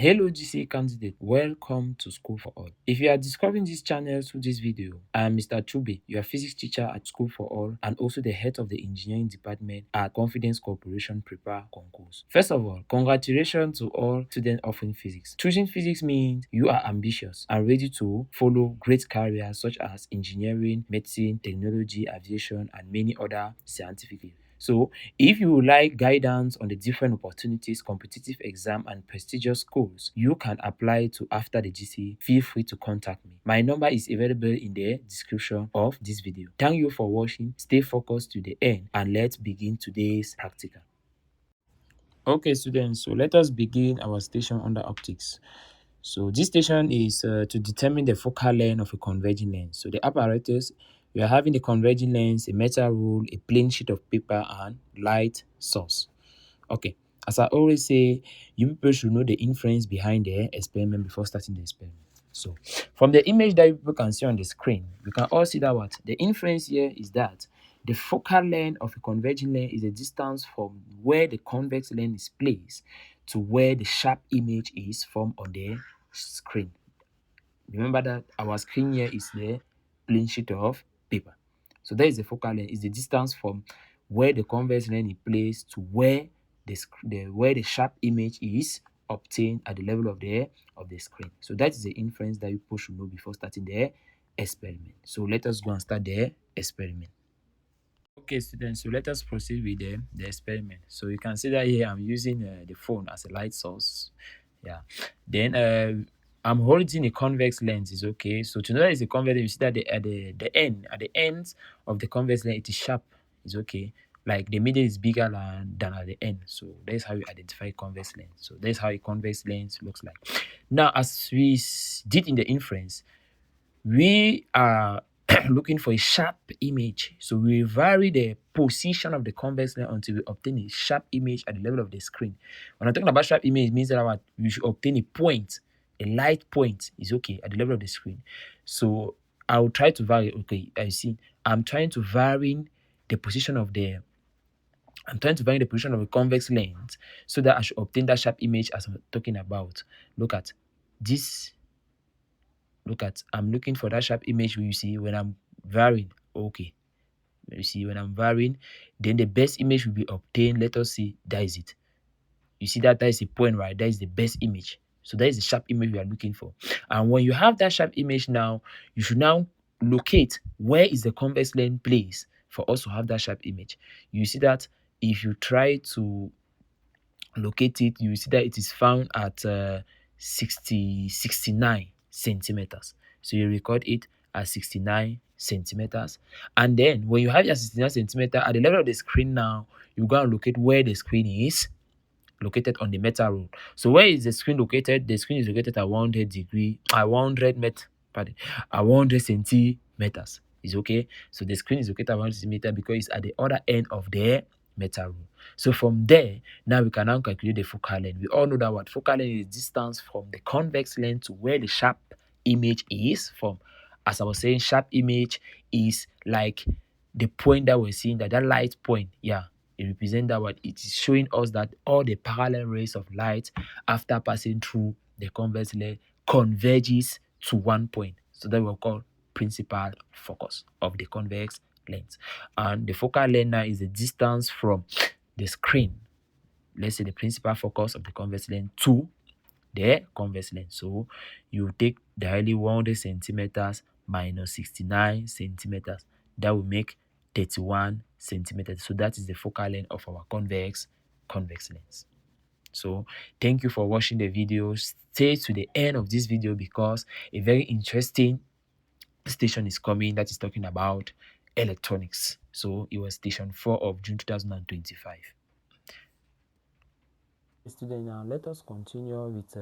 Hello GCE candidate, welcome to School for All. If you are discovering this channel through this video, I am Mr. Chube, your physics teacher at School for All and also the head of the engineering department at Confidence Corporation Prepare Concourse. First of all, congratulations to all students offering physics. Choosing physics means you are ambitious and ready to follow great careers such as engineering, medicine, technology, aviation, and many other scientific fields. So, if you would like guidance on the different opportunities, competitive exam, and prestigious schools you can apply to after the GCE, feel free to contact me. My number is available in the description of this video. Thank you for watching. Stay focused to the end and let's begin today's practical. Okay, students, so let us begin our station under optics. So this station is to determine the focal length of a converging lens. So the apparatus, we are having the converging lens, a metal rule, a plain sheet of paper, and light source. Okay, as I always say, you people should know the inference behind the experiment before starting the experiment. So from the image that you people can see on the screen, we can all see that what the inference here is that the focal length of a converging lens is the distance from where the convex lens is placed to where the sharp image is formed on the screen. Remember that our screen here is the plain sheet of paper. So that is the focal length, is the distance from where the convex lens is placed to where the sharp image is obtained at the level of the screen. So that is the inference that you should know before starting the experiment. So let us go and start the experiment. Okay, students, so let us proceed with the experiment. So you can see that here I'm using the phone as a light source. Yeah. Then I'm holding a convex lens. Is okay. So to know that it's a convex lens, you see that at the ends of the convex lens, it is sharp. Is okay. Like the middle is bigger than at the end. So that's how you identify convex lens. So that's how a convex lens looks like. Now, as we did in the inference, we are looking for a sharp image. So we vary the position of the convex lens until we obtain a sharp image at the level of the screen. When I'm talking about sharp image, it means that we should obtain a point, a light point is okay at the level of the screen. So I'll try to vary. Okay, I see. I'm trying to vary the position of the convex lens so that I should obtain that sharp image as I'm talking about. Look at this. I'm looking for that sharp image where you see when I'm varying. Okay, you see when I'm varying, then the best image will be obtained. Let us see, that is it. You see that is a point, right? That is the best image. So that is the sharp image we are looking for. And when you have that sharp image now, you should now locate where is the convex lens placed for us to have that sharp image. You see that if you try to locate it, you see that it is found at 69 centimeters. So you record it at 69 centimeters. And then when you have your 69 centimeter at the level of the screen now, you go and locate where the screen is located on the metal rule. So where is the screen located? The screen is located at 100 centimeters. Is okay. So the screen is located at 100 centimeters because it's at the other end of the metal rule. So from there, now we can now calculate the focal length. We all know that what focal length is distance from the convex lens to where the sharp image is from. As I was saying, sharp image is like the point that we're seeing, that light point. Yeah, it represents that what it is showing us that all the parallel rays of light after passing through the convex lens converges to one point. So that we'll call principal focus of the convex lens. And the focal length now is the distance from the screen, let's say the principal focus of the convex lens, to the convex lens. So you take directly 100 centimeters minus 69 centimeters. That will make 31 centimeters. So that is the focal length of our convex lens. So thank you for watching the video. Stay to the end of this video because a very interesting station is coming that is talking about electronics. So it was station 4 of June 2025. Student, now let us continue with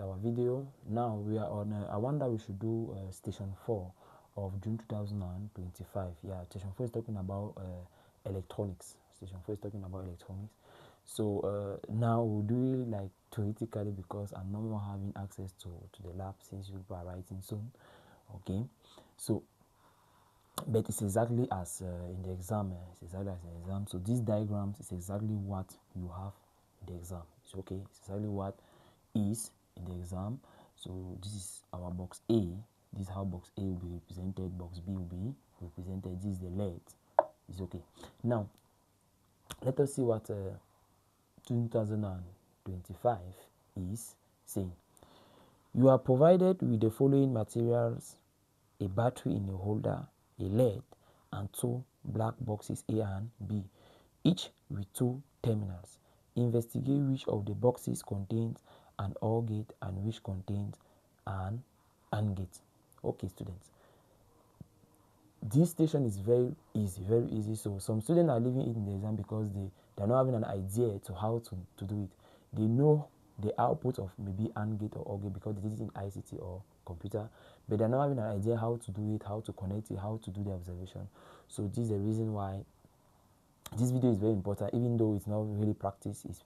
our video. Now we are on I wonder we should do station 4 of June 2025. Yeah, station 4 is talking about electronics. Station 4 is talking about electronics. So now we'll do it like theoretically because I'm no more having access to the lab since you are writing soon. Okay, so but it's exactly as in the exam. It's exactly as in the exam. So these diagrams is exactly what you have the exam. It's okay. It's exactly what is in the exam. So this is our box A. This is how box A will be represented. Box B will be represented. This is the lead. It's okay. Now, let us see what 2025 is saying. You are provided with the following materials: a battery in a holder, a lead, and two black boxes A and B, each with two terminals. Investigate which of the boxes contains an OR gate and which contains an AND gate. Okay, students, this station is very easy. So some students are leaving it in the exam because they're not having an idea to how to do it. They know the output of maybe AND gate or OR gate because they did it in ICT or computer, but they're not having an idea how to do it, how to connect it, how to do the observation. So this is the reason why this video is very important, even though it's not really practice. It's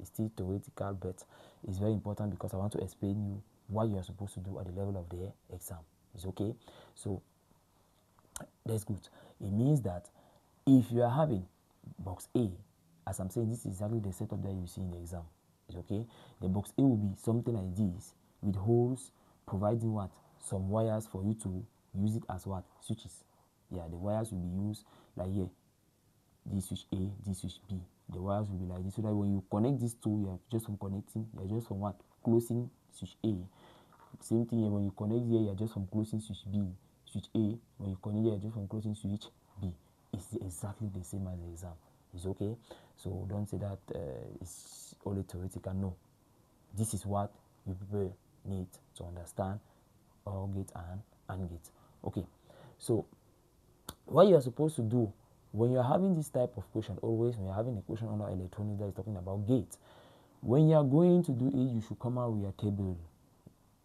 still theoretical, but it's very important because I want to explain you what you are supposed to do at the level of the exam. It's okay. So that's good. It means that if you are having box A, as I'm saying, this is exactly the setup that you see in the exam. It's okay. The box A will be something like this with holes providing what? Some wires for you to use it as what? Switches. Yeah, the wires will be used like here. This switch A, this switch B. The wires will be like this, so that when you connect these two, you are just from connecting, you are just from what? Closing switch A. Same thing here, when you connect here, you are just from closing switch B. Switch A, when you connect here, you are just from closing switch B. It's exactly the same as the exam. It's okay. So don't say that it's only theoretical. No. This is what you people need to understand OR gate and AND gate. Okay. So what you are supposed to do when you're having this type of question, always when you're having a question under electronics that is talking about gate, when you are going to do it, you should come out with your table.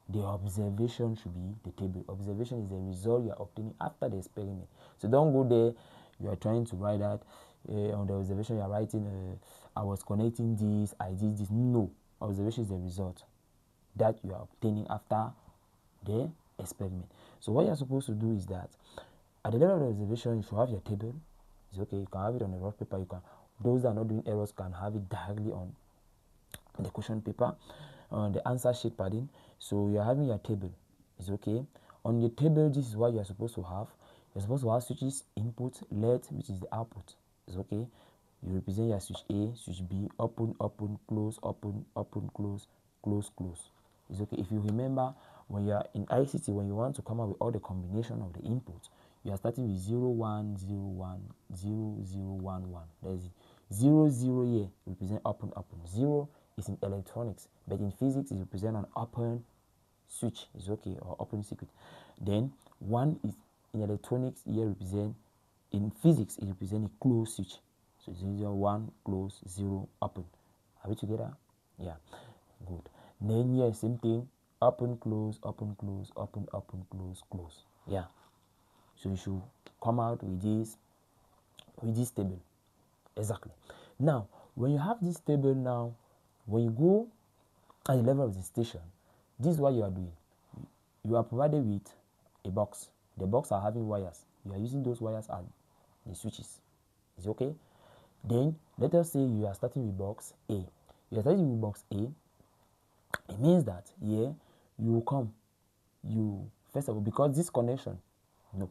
The observation should be the table. Observation is the result you are obtaining after the experiment. So don't go there, you are trying to write that on the observation you are writing, I was connecting this, I did this. No, observation is the result that you are obtaining after the experiment. So what you are supposed to do is that at the level of the observation, you should have your table. It's okay, you can have it on a rough paper. You can, those that are not doing errors can have it directly on the question paper, on the answer sheet padding. So you're having your table. It's okay. On your table, this is what you're supposed to have. You're supposed to have switches, input, LED, which is the output. It's okay. You represent your switch A, switch B, open, open, close, open, open, close, close, close. It's okay. If you remember, when you are in ICT, when you want to come up with all the combination of the inputs, you are starting with 0, 1, 0, 1, 0, 0, 1, 1. That is 0, 0 here represent open, open. 0 is in electronics, but in physics it represents an open switch. Is okay, or open circuit. Then 1 is in electronics, here represent, in physics it represents a closed switch. So 0, 1, close, 0, open. Are we together? Yeah, good. Then here, same thing, open, close, open, close, open, open, close, close. Yeah. So you should come out with this table. Exactly. Now, when you have this table now, when you go at the level of the station, this is what you are doing. You are provided with a box. The box are having wires. You are using those wires as the switches. Is it okay? Then let us say you are starting with box A. You are starting with box A. It means that here you will come. You first of all, because this connection, no.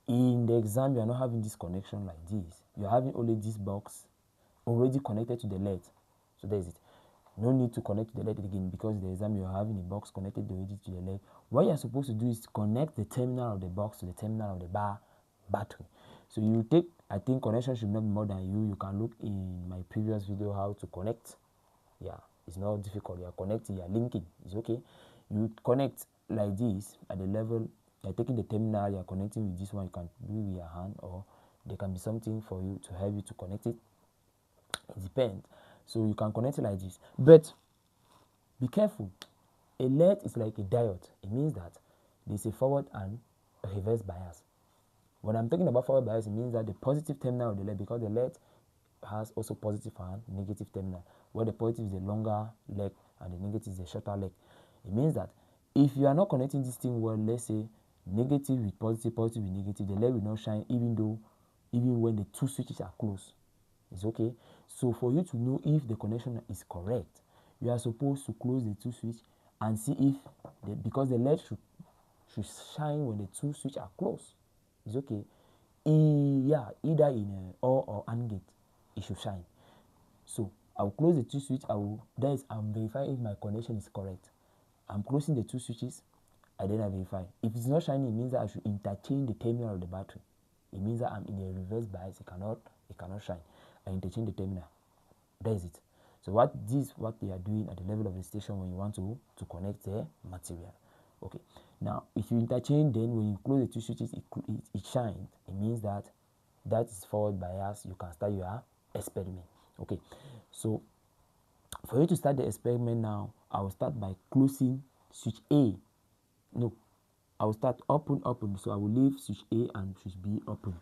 In the exam, you are not having this connection like this. You are having only this box already connected to the LED. So that is it. No need to connect to the LED again because in the exam you are having a box connected already to the LED. What you are supposed to do is connect the terminal of the box to the terminal of the battery. So you take, I think connection should not be more than you. You can look in my previous video how to connect. Yeah, it's not difficult. You are connecting, you are linking. It's okay. You connect like this at the level. You are taking the terminal, you are connecting with this one. You can do it with your hand, or there can be something for you to help you to connect it. It depends. So you can connect it like this. But be careful. A LED is like a diode. It means that there's a forward and a reverse bias. When I'm talking about forward bias, it means that the positive terminal of the LED, because the LED has also positive and negative terminal, where the positive is the longer leg and the negative is the shorter leg. It means that if you are not connecting this thing well, let's say negative with positive, positive with negative, the LED will not shine even when the two switches are close. It's okay. So for you to know if the connection is correct, you are supposed to close the two switch and see if because the LED should shine when the two switch are closed. It's okay. Yeah, either in a OR or AND gate, it should shine. So I'll close the two switch. I'm verifying if my connection is correct. I'm closing the two switches. I then I verify. If it's not shining, it means that I should interchange the terminal of the battery. It means that I'm in a reverse bias. It cannot shine. I interchange the terminal. That is it. So what they are doing at the level of the station when you want to connect the material. Okay. Now, if you interchange, then when you close the two switches, it shines. It means that is forward bias. You can start your experiment. Okay. So for you to start the experiment now, I will start by closing switch A. No, I will start open. So I will leave switch A and switch B open.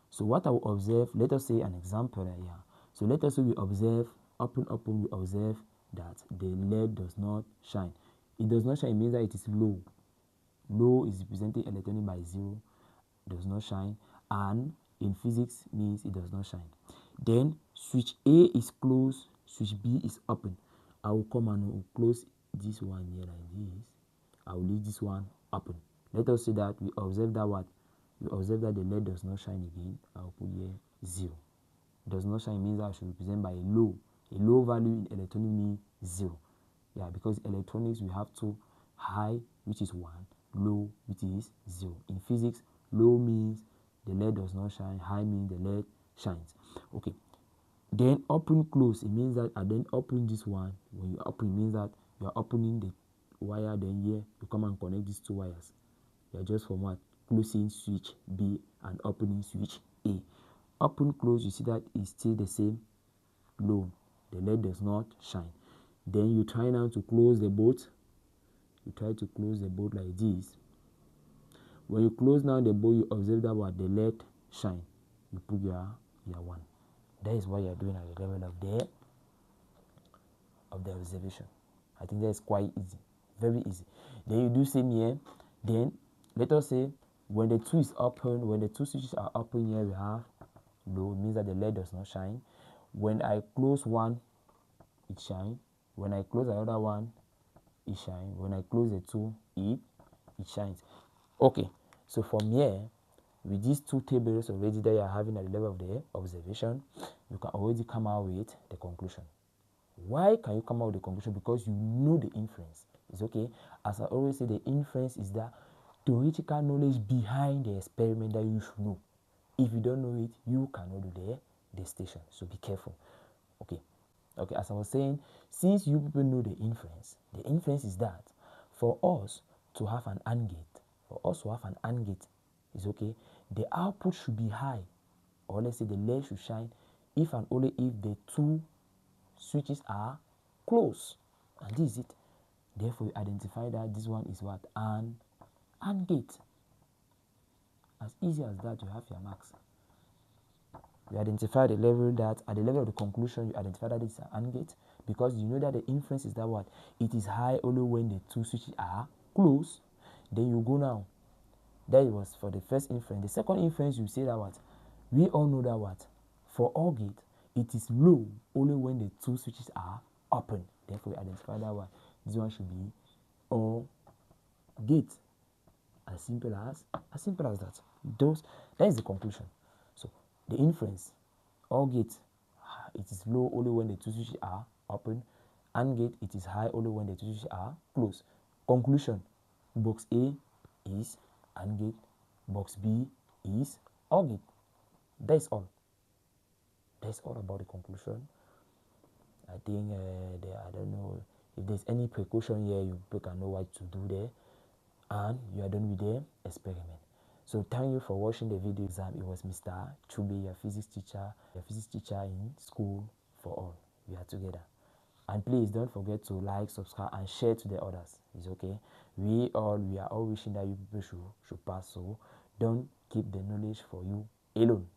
So what I will observe, let us say an example here. So let us say we observe open, we observe that the LED does not shine. It does not shine, it means that it is low. Low is represented electronic by 0, does not shine, and in physics means it does not shine. Then switch A is closed, switch B is open. I will come and will close this one here like this. I will leave this one open. Let us say that we observe that what? We observe that the LED does not shine again. I will put here 0. Does not shine means I should represent by a low. A low value in electronics means 0. Yeah, because electronics we have two, high which is 1, low which is 0. In physics, low means the LED does not shine, high means the LED shines. Okay. Then open close, it means that I then open this one. When you open, it means that you are opening the wire, then here you come and connect these two wires. You are just from what? Closing switch B and opening switch A. Open close, you see that it's still the same low. The LED does not shine. Then you try now to close the bolt. You try to close the bolt like this. When you close now the bolt, you observe that what? The LED shine. You put your 1. That is what you are doing at the level of the observation. I think that's quite easy, very easy. Then you do same here. Then let us say when the two is open, when the two switches are open here, we have low. It means that the LED does not shine. When I close one, it shine. When I close another one, it shine. When I close the two, it shines. Okay, so from here, with these two tables already that you are having at the level of the observation, you can already come out with the conclusion. Why can you come out with the conclusion? Because you know the inference. It's okay. As I always say, the inference is the theoretical knowledge behind the experiment that you should know. If you don't know it, you cannot do the station. So be careful. Okay. Okay, as I was saying, since you people know the inference is that for us to have an AND gate, is okay, the output should be high, or let's say the LED should shine if and only if the two switches are close, and this is it. Therefore, you identify that this one is what? An AND gate. As easy as that, you have your marks. You identify the level that, at the level of the conclusion, you identify that it's an AND gate, because you know that the inference is that what? It is high only when the two switches are close. Then you go now. That was for the first inference. The second inference, you say that what? We all know that what? For OR gate, it is low only when the two switches are open. Therefore, we identify that one. This one should be OR gate. As simple as that. That is the conclusion. So the inference, OR gate, it is low only when the two switches are open. AND gate, it is high only when the two switches are closed. Conclusion, box A is AND gate, box B is OR gate. That is all. That's all about the conclusion. I think I don't know if there's any precaution here, you can know what to do there, and you are done with the experiment. So thank you for watching the video exam. It was Mr. Chube, your physics teacher in school for all. We are together. And please don't forget to like, subscribe, and share to the others. It's okay. We are all wishing that you people should pass. So don't keep the knowledge for you alone.